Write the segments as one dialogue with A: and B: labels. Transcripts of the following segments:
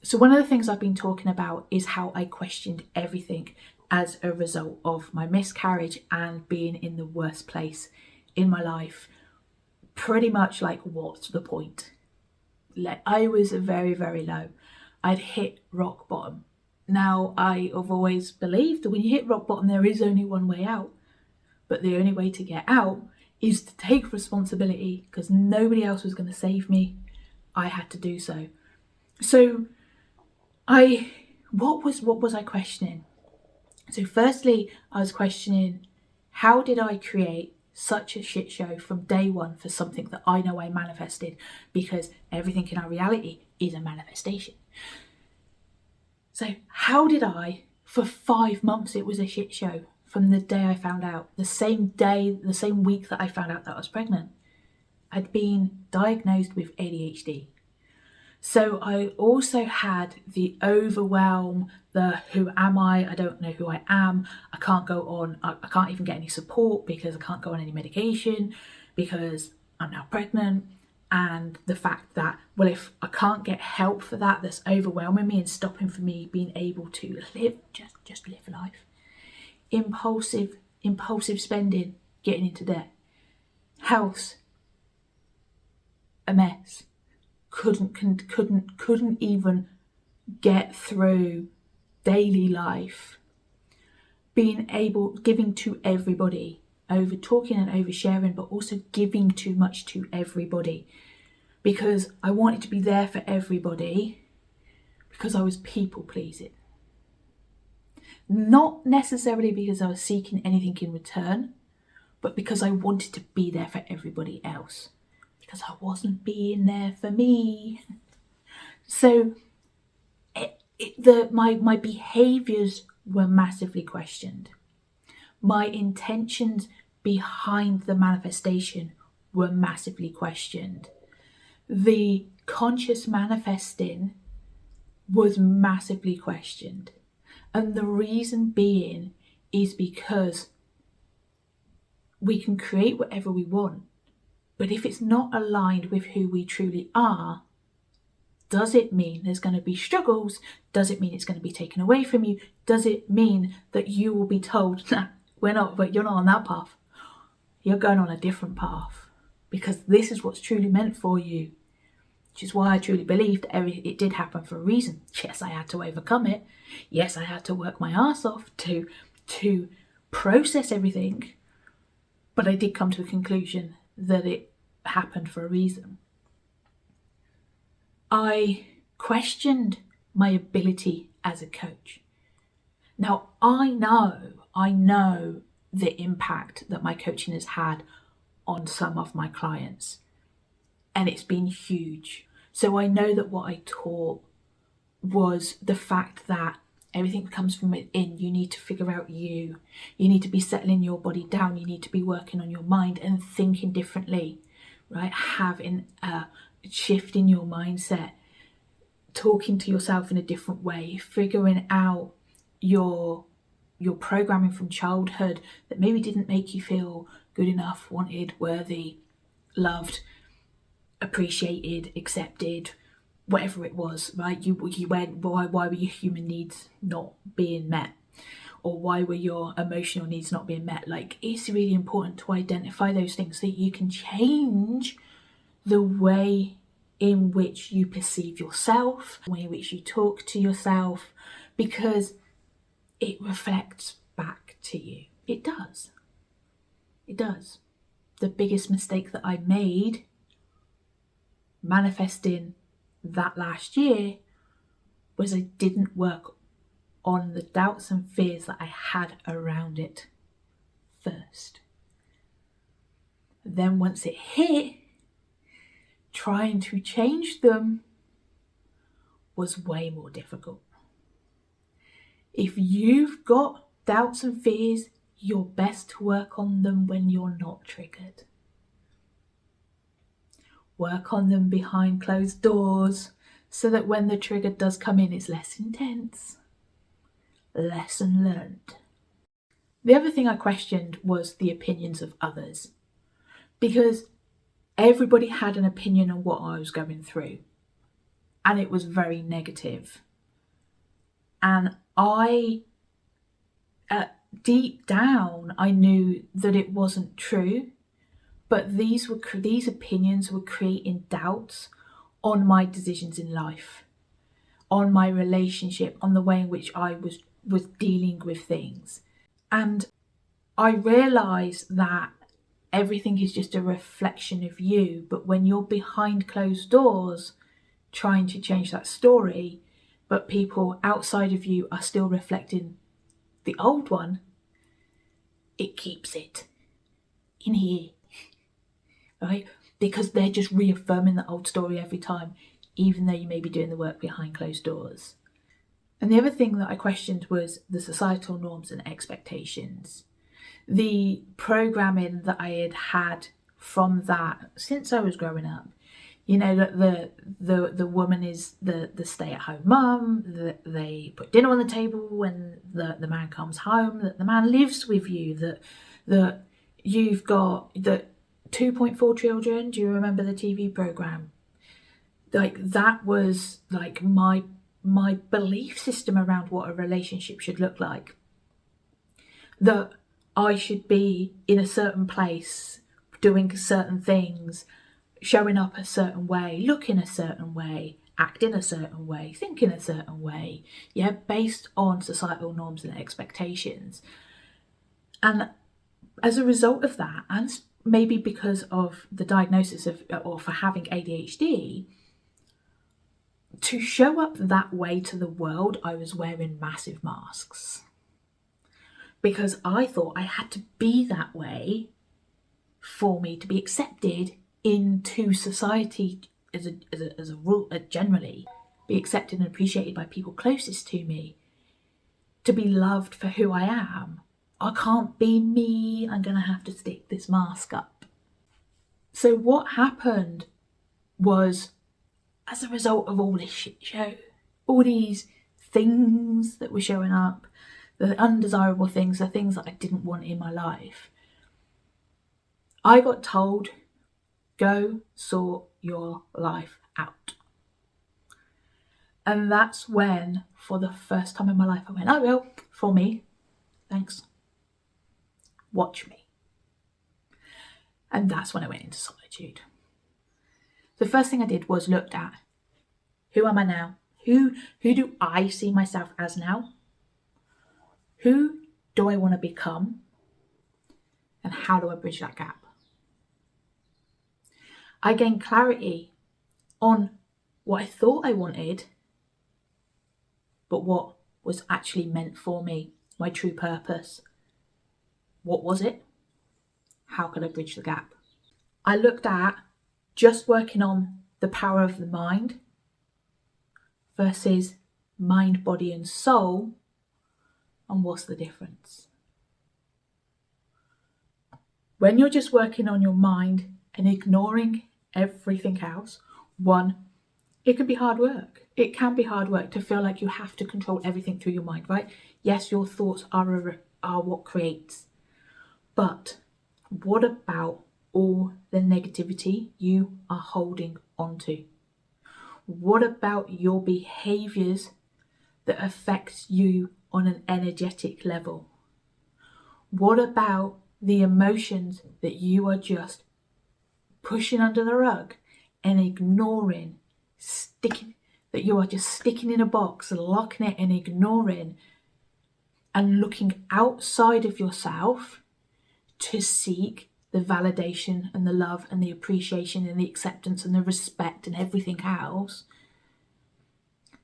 A: So one of the things I've been talking about is how I questioned everything as a result of my miscarriage and being in the worst place in my life. Pretty much like, what's the point? Like, I was very, very low. I'd hit rock bottom. Now, I have always believed that when you hit rock bottom, there is only one way out. But the only way to get out is to take responsibility, because nobody else was going to save me. I had to do so. So what was I questioning? So firstly, I was questioning, how did I create such a shit show from day one for something that I know I manifested? Because everything in our reality is a manifestation. So how did I, for 5 months, it was a shit show from the day I found out. The same week that I found out that I was pregnant, I'd been diagnosed with ADHD. So I also had the overwhelm, the who am I don't know who I am, I can't go on, I can't even get any support because I can't go on any medication because I'm now pregnant. And the fact that, well, if I can't get help for that, that's overwhelming me and stopping for me being able to live, just live life. Impulsive spending, getting into debt. Health, a mess. Couldn't even get through daily life. Giving to everybody, over talking and oversharing, but also giving too much to everybody, because I wanted to be there for everybody, because I was people pleasing. Not necessarily because I was seeking anything in return, but because I wanted to be there for everybody else, because I wasn't being there for me. So my behaviours were massively questioned. My intentions behind the manifestation were massively questioned. The conscious manifesting was massively questioned. And the reason being is because we can create whatever we want, but if it's not aligned with who we truly are, does it mean there's going to be struggles? Does it mean it's going to be taken away from you? Does it mean that you will be told, nah, you're not on that path. You're going on a different path, because this is what's truly meant for you. Which is why I truly believe that it did happen for a reason. Yes, I had to overcome it. Yes, I had to work my ass off to process everything. But I did come to a conclusion that it happened for a reason. I questioned my ability as a coach. Now, I know the impact that my coaching has had on some of my clients, and it's been huge. So I know that what I taught was the fact that everything comes from within. You need to figure out you need to be settling your body down, you need to be working on your mind and thinking differently, right? Having a shift in your mindset, talking to yourself in a different way, figuring out your programming from childhood that maybe didn't make you feel good enough, wanted, worthy, loved, appreciated, accepted, whatever it was, right? You went, why were your human needs not being met? Or why were your emotional needs not being met? Like, it's really important to identify those things so that you can change the way in which you perceive yourself, the way in which you talk to yourself, because it reflects back to you. It does. It does. The biggest mistake that I made manifesting that last year was I didn't work on the doubts and fears that I had around it first. Then once it hit, trying to change them was way more difficult. If you've got doubts and fears, you're best to work on them when you're not triggered. Work on them behind closed doors so that when the trigger does come in, it's less intense. Lesson learned. The other thing I questioned was the opinions of others, because everybody had an opinion on what I was going through. and it was very negative. And I, deep down, I knew that it wasn't true, but these opinions were creating doubts on my decisions in life, on my relationship, on the way in which I was dealing with things. And I realised that everything is just a reflection of you, but when you're behind closed doors trying to change that story, but people outside of you are still reflecting the old one, it keeps it in here, right? Because they're just reaffirming the old story every time, even though you may be doing the work behind closed doors. And the other thing that I questioned was the societal norms and expectations. The programming that I had had from that since I was growing up. You know, that the woman is the stay-at-home mum, that they put dinner on the table when the man comes home, that the man lives with you, that you've got the 2.4 children. Do you remember the TV programme? Like, that was like my belief system around what a relationship should look like. That I should be in a certain place, doing certain things, showing up a certain way, looking a certain way, acting a certain way, thinking a certain way, yeah, based on societal norms and expectations. And as a result of that, and maybe because of the diagnosis or for having ADHD, to show up that way to the world, I was wearing massive masks. Because I thought I had to be that way for me to be accepted into society as a rule, generally, be accepted and appreciated by people closest to me, to be loved for who I am. I can't be me, I'm going to have to stick this mask up. So what happened was, as a result of all this shit show, all these things that were showing up, the undesirable things, the things that I didn't want in my life, I got told, go sort your life out. And that's when, for the first time in my life, I went, I will, for me, thanks. Watch me. And that's when I went into solitude. The first thing I did was looked at, who am I now? Who do I see myself as now? Who do I want to become? And how do I bridge that gap? I gained clarity on what I thought I wanted, but what was actually meant for me, my true purpose. What was it? How could I bridge the gap? I looked at just working on the power of the mind versus mind, body and soul, and what's the difference? When you're just working on your mind and ignoring everything else, one, it can be hard work. It can be hard work to feel like you have to control everything through your mind, right? Yes, your thoughts are what creates. But what about all the negativity you are holding onto? What about your behaviours that affects you on an energetic level? What about the emotions that you are just pushing under the rug and ignoring, that you are just sticking in a box, locking it and ignoring, and looking outside of yourself to seek the validation and the love and the appreciation and the acceptance and the respect and everything else,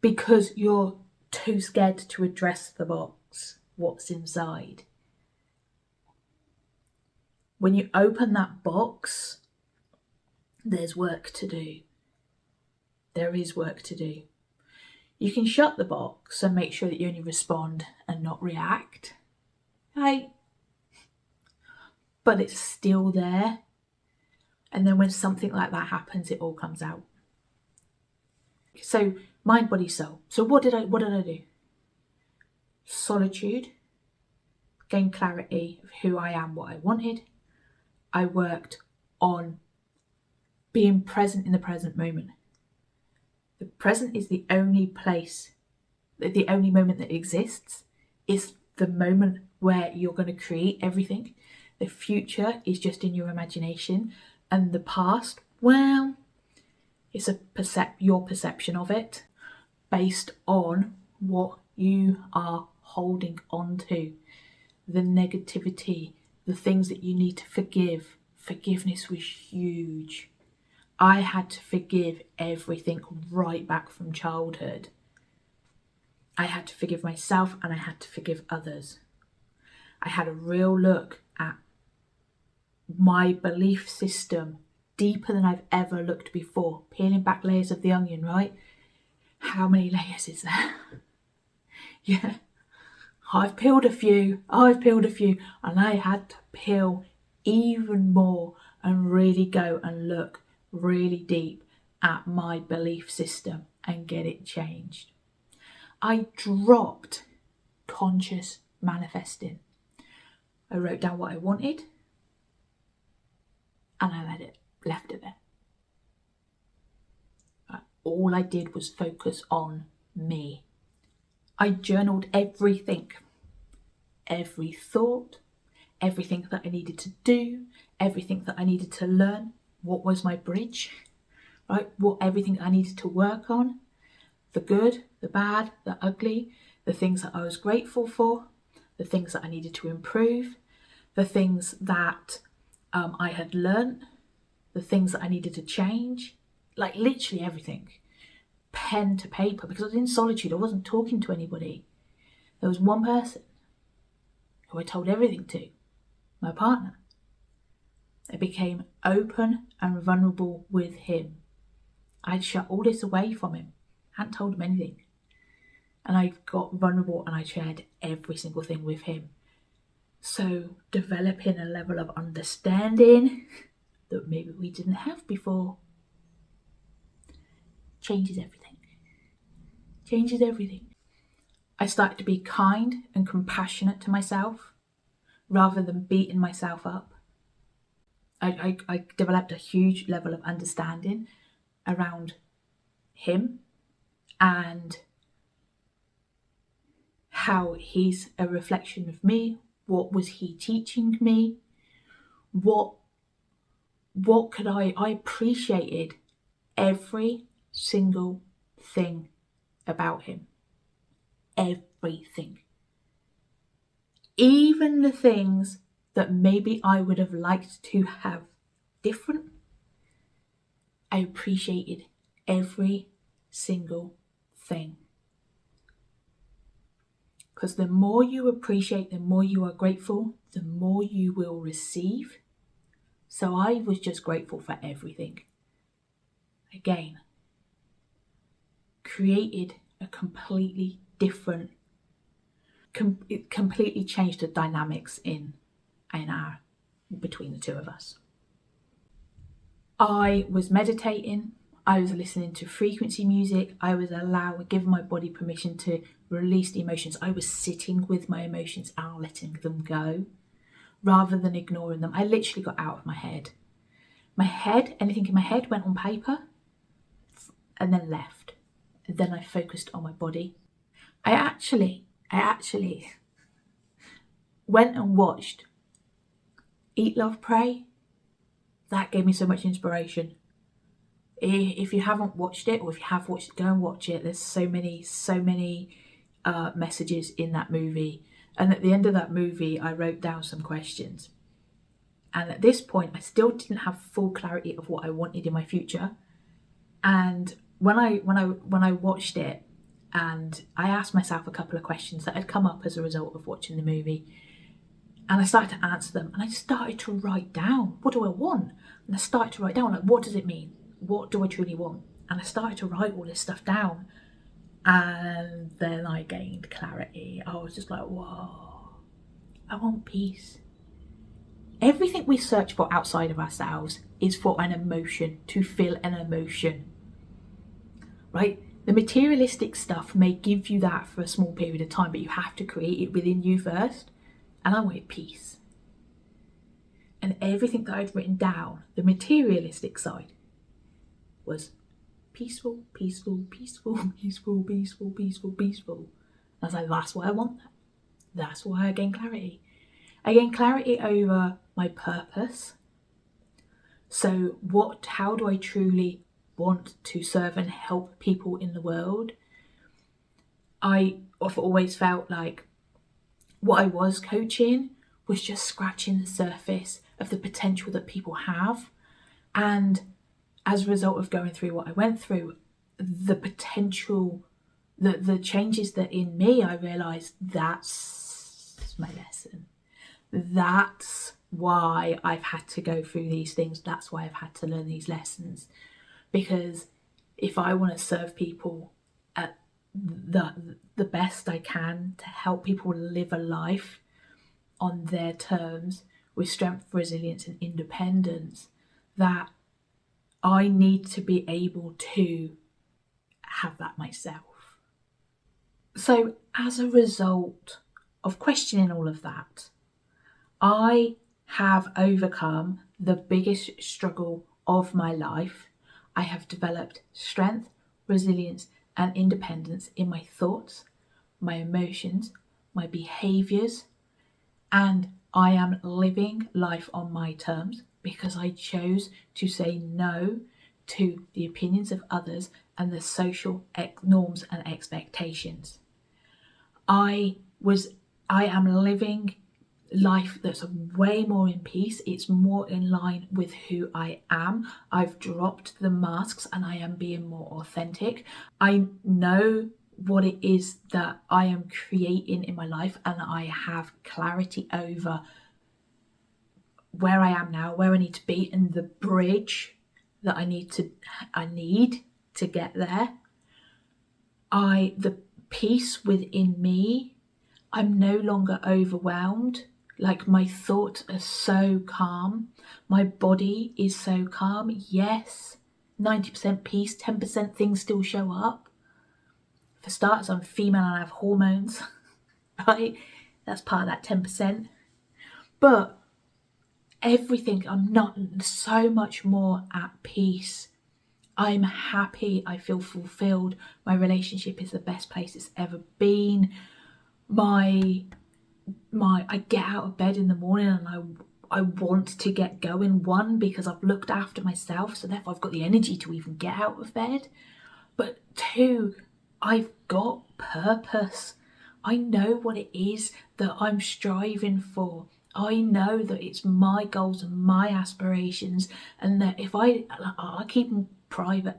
A: because you're too scared to address the box, what's inside. When you open that box, there's work to do. There is work to do. You can shut the box and make sure that you only respond and not react, right? But it's still there. And then when something like that happens, it all comes out. So mind, body, soul. So what did I do? Solitude, gain clarity of who I am, what I wanted. I worked on being present in the present moment. The present is the only place, the only moment that exists. It's the moment where you're going to create everything. The future is just in your imagination, and the past, well, it's your perception of it based on what you are holding on to, the negativity, the things that you need to forgive. Forgiveness was huge. I had to forgive everything right back from childhood. I had to forgive myself and I had to forgive others. I had a real look at my belief system deeper than I've ever looked before. Peeling back layers of the onion, right? How many layers is there? Yeah, I've peeled a few, and I had to peel even more and really go and look really deep at my belief system and get it changed. I dropped conscious manifesting. I wrote down what I wanted and I left it there. All I did was focus on me. I journaled everything, every thought, everything that I needed to do, everything that I needed to learn. What was my bridge, right? Everything I needed to work on, the good, the bad, the ugly, the things that I was grateful for, the things that I needed to improve, the things that I had learned, the things that I needed to change, like literally everything. Pen to paper, because I was in solitude. I wasn't talking to anybody. There was one person who I told everything to, my partner. I became open and vulnerable with him. I'd shut all this away from him. I hadn't told him anything. And I got vulnerable and I shared every single thing with him. So developing a level of understanding that maybe we didn't have before changes everything. Changes everything. I started to be kind and compassionate to myself rather than beating myself up. I developed a huge level of understanding around him and how he's a reflection of me. What was he teaching me? What could I appreciated every single thing about him. Everything. Even the things that maybe I would have liked to have different, I appreciated every single thing. Because the more you appreciate, the more you are grateful, the more you will receive. So I was just grateful for everything. Again, created a completely different, it completely changed the dynamics between the two of us. I was meditating, I was listening to frequency music, I was giving my body permission to release the emotions. I was sitting with my emotions and letting them go rather than ignoring them. I literally got out of my head. Anything in my head went on paper and then left. And then I focused on my body. I actually went and watched Eat, Love, Pray. That gave me so much inspiration. If you haven't watched it, or if you have watched it, go and watch it. There's so many messages in that movie. And at the end of that movie, I wrote down some questions. And at this point, I still didn't have full clarity of what I wanted in my future. And when I watched it, and I asked myself a couple of questions that had come up as a result of watching the movie, and I started to answer them, and I started to write down, what do I want? And I started to write down, like, what does it mean? What do I truly want? And I started to write all this stuff down, and then I gained clarity. I was just like, whoa, I want peace. Everything we search for outside of ourselves is for an emotion, to feel an emotion, right? The materialistic stuff may give you that for a small period of time, but you have to create it within you first. And I wanted peace. And everything that I'd written down, the materialistic side, was peaceful, peaceful, peaceful, peaceful, peaceful, peaceful, peaceful. I was like, that's why I want that. That's why I gain clarity. I gain clarity over my purpose. So how do I truly want to serve and help people in the world? I've always felt like what I was coaching was just scratching the surface of the potential that people have. And as a result of going through what I went through, the potential, the changes that in me, I realised that's my lesson. That's why I've had to go through these things. That's why I've had to learn these lessons. Because if I want to serve people at the best I can to help people live a life on their terms with strength, resilience and independence, that I need to be able to have that myself. So as a result of questioning all of that, I have overcome the biggest struggle of my life. I have developed strength, resilience and independence in my thoughts, my emotions, my behaviours, and I am living life on my terms because I chose to say no to the opinions of others and the social norms and expectations. I am living life that's way more in peace. It's more in line with who I am. I've dropped the masks and I am being more authentic. I know what it is that I am creating in my life, and I have clarity over where I am now, where I need to be, and the bridge that I need to get there. The peace within me, I'm no longer overwhelmed. Like, my thoughts are so calm. My body is so calm. Yes, 90% peace, 10% things still show up. For starters, I'm female and I have hormones, right? That's part of that 10%. But everything, I'm not so much more at peace. I'm happy. I feel fulfilled. My relationship is the best place it's ever been. I get out of bed in the morning and I want to get going. One, because I've looked after myself, so therefore I've got the energy to even get out of bed. But two, I've got purpose. I know what it is that I'm striving for. I know that it's my goals and my aspirations, and that if I keep them private,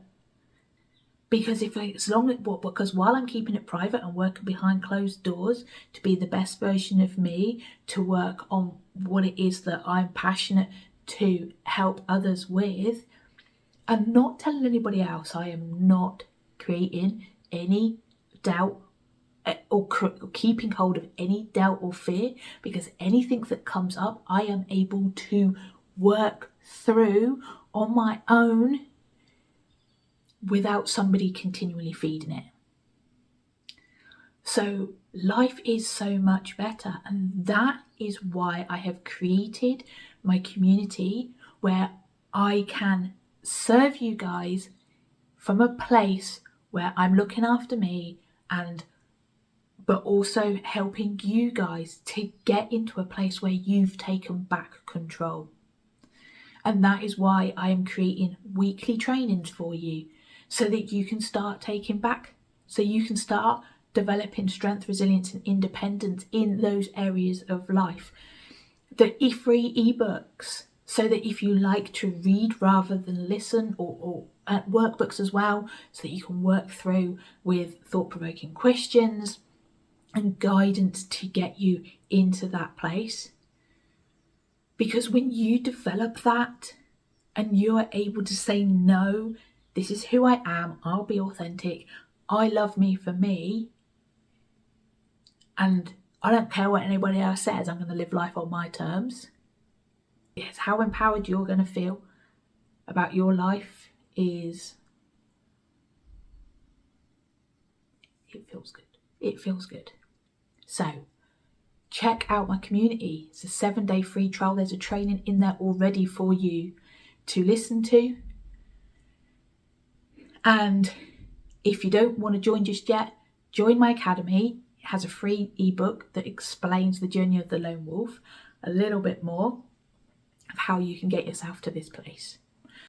A: because because while I'm keeping it private and working behind closed doors to be the best version of me, to work on what it is that I'm passionate to help others with, and not telling anybody else, I am not creating any doubt or keeping hold of any doubt or fear, because anything that comes up, I am able to work through on my own without somebody continually feeding it. So life is so much better, and that is why I have created my community, where I can serve you guys from a place where I'm looking after me, but also helping you guys to get into a place where you've taken back control. And that is why I am creating weekly trainings for you, so that you can start taking back, so you can start developing strength, resilience and independence in those areas of life. The free ebooks, so that if you like to read rather than listen, or workbooks as well, so that you can work through with thought-provoking questions and guidance to get you into that place. Because when you develop that and you are able to say, no, this is who I am, I'll be authentic, I love me for me, and I don't care what anybody else says, I'm going to live life on my terms. Yes, how empowered you're going to feel about your life it feels good. It feels good. So check out my community. It's a 7-day free trial. There's a training in there already for you to listen to. And if you don't want to join just yet, join my academy. It has a free ebook that explains the journey of the lone wolf, a little bit more of how you can get yourself to this place.